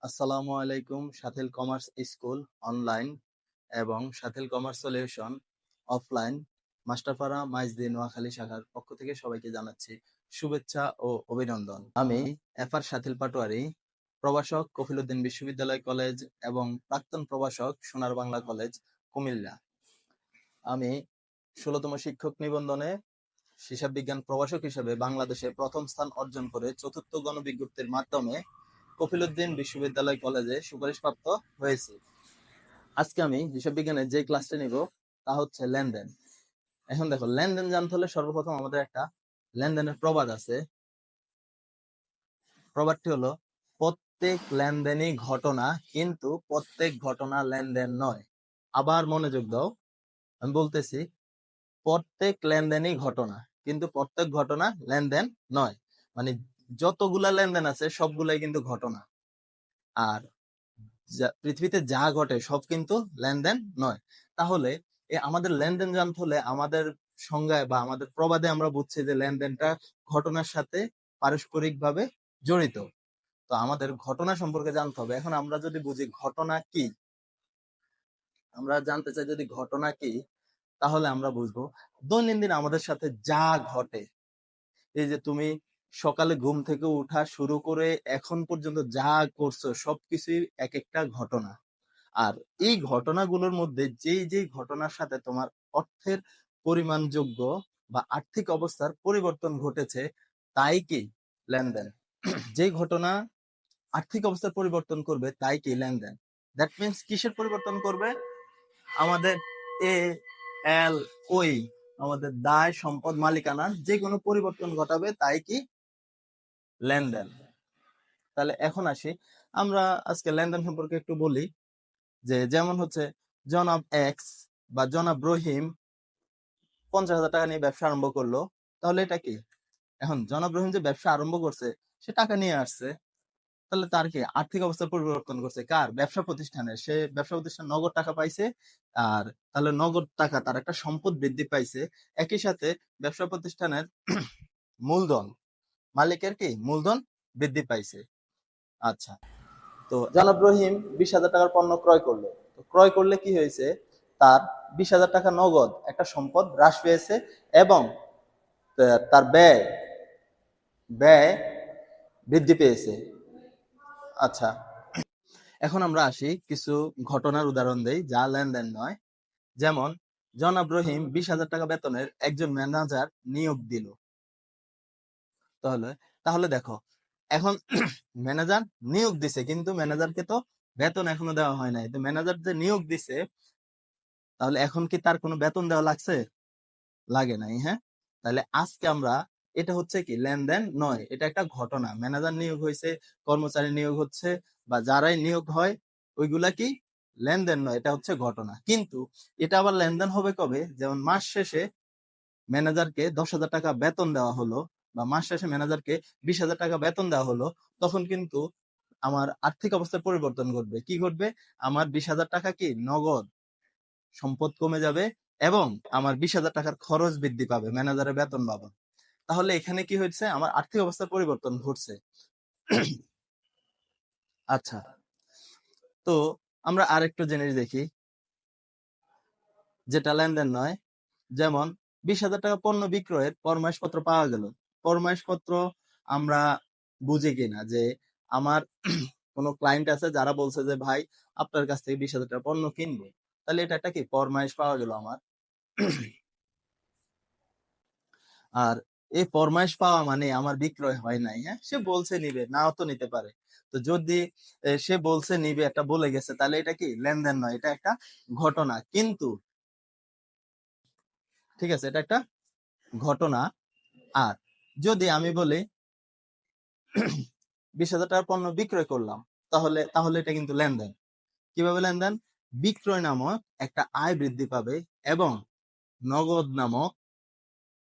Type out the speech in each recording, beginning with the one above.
আসসালামু আলাইকুম। Sathil commerce school online এবং সাথিল commerce solution offline Masterpara Maijdi Noakhali শাখার পক্ষ থেকে সবাইকে জানাচ্ছি শুভেচ্ছা ও অভিনন্দন। আমি এফআর সাথিল পাটোয়ারি, প্রভাষক কফিলউদ্দিন বিশ্ববিদ্যালয় কলেজ এবং প্রাক্তন প্রভাষক সোনার বাংলা কলেজ কুমিল্লা। আমি ১৬তম শিক্ষক নিবন্ধনে হিসাব বিজ্ঞান প্রভাষক হিসেবে বাংলাদেশে প্রথম স্থান অর্জন করে চতুর্থ গণবিজ্ঞপ্তির মাধ্যমে কফিলউদ্দিন বিশ্ববিদ্যালয় কলেজে সুপারিশপ্রাপ্ত হয়েছে। আজকে আমি হিসাব বিজ্ঞানের যে ক্লাসটা নিব তা হচ্ছে লেনদেন। এখন দেখো, লেনদেন জানতে হলে সর্বপ্রথম আমাদের একটা লেনদেনের প্রবাদ আছে। প্রবাদটি হলো, প্রত্যেক লেনদেনই ঘটনা, কিন্তু প্রত্যেক ঘটনা লেনদেন নয়। আবার মনোযোগ দাও, আমি বলতেছি, প্রত্যেক লেনদেনই ঘটনা, কিন্তু প্রত্যেক ঘটনা লেনদেন নয়। মানে যতগুলা লেনদেন আছে সবগুলাই কিন্তু ঘটনা, আর পৃথিবীতে যা ঘটে সব কিন্তু লেনদেন নয়। তাহলে আমাদের লেনদেন জানতে হলে আমাদের সংজ্ঞায় বা আমাদের প্রবাদে আমরা বুঝছি যে লেনদেনটা ঘটনার সাথে পারস্পরিক ভাবে জড়িত। তো আমাদের ঘটনা সম্পর্কে জানতে হবে। এখন আমরা যদি বুঝি ঘটনা কি, আমরা জানতে চাই যদি ঘটনা কি, তাহলে আমরা বুঝবো দৈনন্দিন আমাদের সাথে যা ঘটে। এই যে তুমি সকালে ঘুম থেকে উঠা শুরু করে এখন পর্যন্ত যা করছো সবকিছুই এক একটা ঘটনা। আর এই ঘটনাগুলোর মধ্যে যেই যেই ঘটনার সাথে তোমার অর্থের পরিমাণযোগ্য বা আর্থিক অবস্থার পরিবর্তন ঘটেছে, তাই কি লেনদেন। যেই ঘটনা আর্থিক অবস্থার পরিবর্তন করবে তাই কি লেনদেন। দ্যাট মিনস কিসের পরিবর্তন করবে? আমাদের এ এল ওই আমাদের দায় সম্পদ মালিকানার যে কোনো পরিবর্তন ঘটাবে তাই কি লেনদেন। তাহলে এখন আসি, আমরা আজকে লেনদেন সম্পর্কে একটু বলি। যে যেমন হচ্ছে, জনাব এক্স বা জনাব রহিম 50,000 টাকা নিয়ে ব্যবসা আরম্ভ করলো। তাহলে এটা কি? এখন জনাব রহিম যে ব্যবসা আরম্ভ করছে, সে টাকা নিয়ে আসছে, তাহলে তার কি আর্থিক অবস্থার পরিবর্তন করছে? কার? ব্যবসা প্রতিষ্ঠানের। সে ব্যবসা প্রতিষ্ঠান নগদ টাকা পাইছে, আর তাহলে নগদ টাকা তার একটা সম্পদ বৃদ্ধি পাইছে। একই সাথে ব্যবসা প্রতিষ্ঠানের মূলধন, মালিকের কি মূলধন বৃদ্ধি পাইছে। আচ্ছা, তো জনাব রহিম 20,000 টাকার পণ্য ক্রয় করলো। তো ক্রয় করলে কি হয়েছে? তার 20,000 টাকা নগদ একটা সম্পদ হ্রাস পেয়েছে, এবং তার ব্যয় ব্যয় বৃদ্ধি পেয়েছে। আচ্ছা, এখন আমরা আসি কিছু ঘটনার উদাহরণ দেই যা লেনদেন নয়। যেমন, জনাব রহিম 20,000 টাকা বেতনের একজন ম্যানেজার নিয়োগ দিল। তাহলে তাহলে দেখো, এখন ম্যানেজার নিয়োগ দিছে, কিন্তু ম্যানেজারকে তো বেতন এখনো দেওয়া হয় নাই। তো ম্যানেজার যে নিয়োগ দিছে, তাহলে এখন কি তার কোনো বেতন দেওয়া লাগছে? লাগে নাই। হ্যাঁ, তাহলে আজকে আমরা, এটা হচ্ছে কি লেনদেন নয়, এটা একটা ঘটনা। ম্যানেজার নিয়োগ হয়েছে, কর্মচারী নিয়োগ হচ্ছে, বা যারাই নিয়োগ হয় ওইগুলা কি লেনদেন নয়, এটা হচ্ছে ঘটনা। কিন্তু এটা আবার লেনদেন হবে কবে? যেমন মাস শেষে ম্যানেজারকে 10,000 টাকা বেতন দেওয়া হলো, বা মাস শেষে ম্যানেজারকে 20,000 টাকা বেতন দেওয়া হলো, তখন কিন্তু আমার আর্থিক অবস্থার পরিবর্তন ঘটবে। কি ঘটবে? আমার 20,000 টাকা কি নগদ সম্পদ কমে যাবে, এবং আমার 20,000 টাকার খরচ বৃদ্ধি পাবে, ম্যানেজারের বেতন পাবো। তাহলে এখানে কি হচ্ছে? আমার আর্থিক অবস্থার পরিবর্তন ঘটছে। আচ্ছা, তো আমরা আরেকটু জিনিস দেখি যেটা লেনদেন নয়। যেমন, 20,000 টাকা পণ্য বিক্রয়ের ফরমাইশপত্র পাওয়া গেল। ফরমাইশপত্র আমরা বুঝি কিনা যে আমার কোনো ক্লায়েন্ট আছে যারা বলছে যে ভাই আপনার কাছ থেকে 20,000 টাকা পণ্য কিনবো, তাহলে এটা একটা কি ফরমাইশ পাওয়া গেল আমার। আর এই ফরমাইশ পাওয়া মানে আমার বিক্রয় হয় নাই। হ্যাঁ, সে বলছে নিবে, নাও তো নিতে পারে। তো যদি সে বলছে নিবে, একটা বলে গেছে, তাহলে এটা কি লেনদেন নয়, এটা একটা ঘটনা। কিন্তু ঠিক আছে, এটা একটা ঘটনা। আর যদি আমি বলি 20,000 টাকার পণ্য বিক্রয় করলাম, তাহলে তাহলে এটা কিন্তু লেনদেন। কিভাবে লেনদেন? বিক্রয় নামক একটা আয় বৃদ্ধি পাবে, এবং নগদ নামক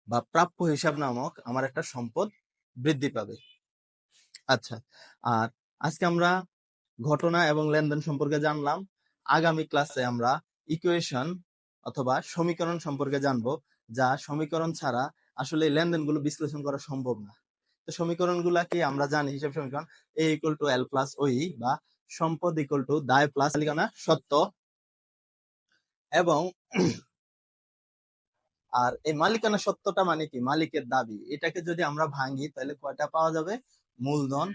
বা প্রাপ্য হিসাব নামক আমার একটা সম্পদ বৃদ্ধি পাবে। আচ্ছা, আর আজকে আমরা ঘটনা এবং লেনদেন সম্পর্কে জানলাম। আগামী ক্লাসে আমরা ইকুয়েশন অথবা সমীকরণ সম্পর্কে জানবো, যা সমীকরণ ছাড়া আসলে লেনদেনগুলো বিশ্লেষণ করা সম্ভব না। তো সমীকরণগুলা কি আমরা জানি? হিসাব সমীকরণ a = l + ওই, বা সম্পদ ইকুয়াল টু দায় প্লাস মালিকানা সত্ত্ব, এবং আর এই মালিকানা সত্ত্বটা মানে কি, মালিকের দাবি। এটাকে যদি আমরা ভাঙি তাহলে কয়টা পাওয়া যাবে, মূলধন,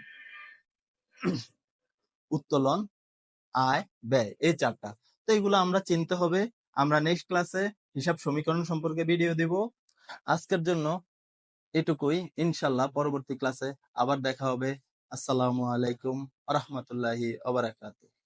উত্তোলন, আয়, ব্যয়, এই চারটা। তো এগুলো আমরা চিনতে হবে। আমরা নেক্সট ক্লাসে হিসাব সমীকরণ সম্পর্কে ভিডিও দিব। আজকের জন্য এটুকুই, ইনশাল্লাহ পরবর্তী ক্লাসে আবার দেখা হবে। আসসালামু আলাইকুম ওয়া রাহমাতুল্লাহি ওয়া বারাকাতুহু।